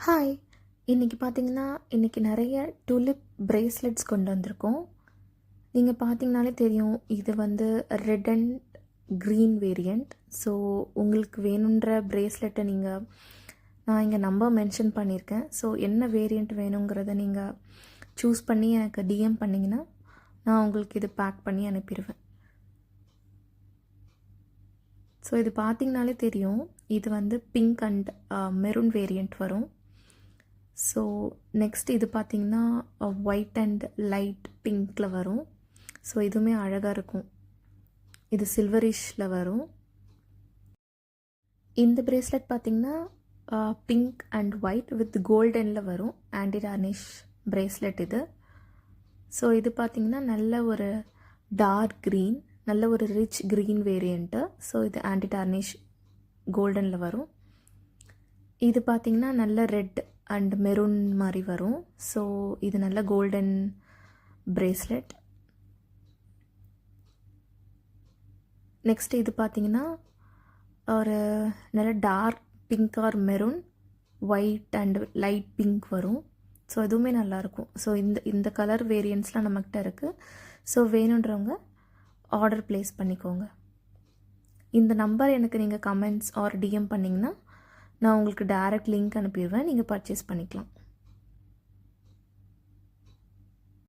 Hi! இன்றைக்கி பார்த்தீங்கன்னா, இன்றைக்கி நிறைய டூலிப் பிரேஸ்லெட்ஸ் கொண்டு வந்திருக்கோம். நீங்க பார்த்தீங்கனாலே தெரியும், இது வந்து red and green variant. So, உங்களுக்கு வேணுன்ற பிரேஸ்லெட்டை நான் இங்கே நம்பர் மென்ஷன் பண்ணியிருக்கேன். ஸோ, என்ன வேரியண்ட் வேணுங்கிறத நீங்கள் சூஸ் பண்ணி எனக்கு டிஎம் பண்ணிங்கன்னா, நான் உங்களுக்கு இது பேக் பண்ணி அனுப்பிடுவேன். ஸோ, இது பார்த்தீங்கனாலே தெரியும், இது வந்து பிங்க் அண்ட் மெரூன் வேரியண்ட் வரும். ஸோ நெக்ஸ்ட் இது பார்த்திங்கன்னா ஒயிட் அண்ட் லைட் பிங்க்கில் வரும். ஸோ இதுவுமே அழகாக இருக்கும். இது சில்வரிஷில் வரும். இந்த பிரேஸ்லெட் பார்த்திங்கன்னா பிங்க் அண்ட் ஒயிட் வித் கோல்டனில் வரும். ஆன்டி டார்னிஷ் பிரேஸ்லெட் இது. ஸோ இது பார்த்திங்கன்னா நல்ல ஒரு டார்க் க்ரீன், நல்ல ஒரு ரிச் க்ரீன் வேரியண்ட்டு. ஸோ இது ஆன்டி டார்னிஷ் கோல்டனில் வரும். இது பார்த்திங்கன்னா நல்ல ரெட் அண்ட் மெரூன் மாதிரி வரும். ஸோ இது நல்ல கோல்டன் பிரேஸ்லெட். நெக்ஸ்ட் இது பார்த்திங்கன்னா ஒரு நல்ல dark pink or maroon, white and light pink வரும். ஸோ இதுவுமே நல்லாயிருக்கும். ஸோ இந்த கலர் வேரியன்ட்ஸ்லாம் நம்மக்கிட்ட இருக்குது. ஸோ வேணுன்றவங்க ஆர்டர் ப்ளேஸ் பண்ணிக்கோங்க. இந்த நம்பர் எனக்கு நீங்கள் கமெண்ட்ஸ் ஆர் டிஎம் பண்ணிங்கன்னா நான் உங்களுக்கு டைரக்ட் லிங்க் அனுப்பிடுவேன். நீங்கள் பர்ச்சேஸ் பண்ணிக்கலாம்.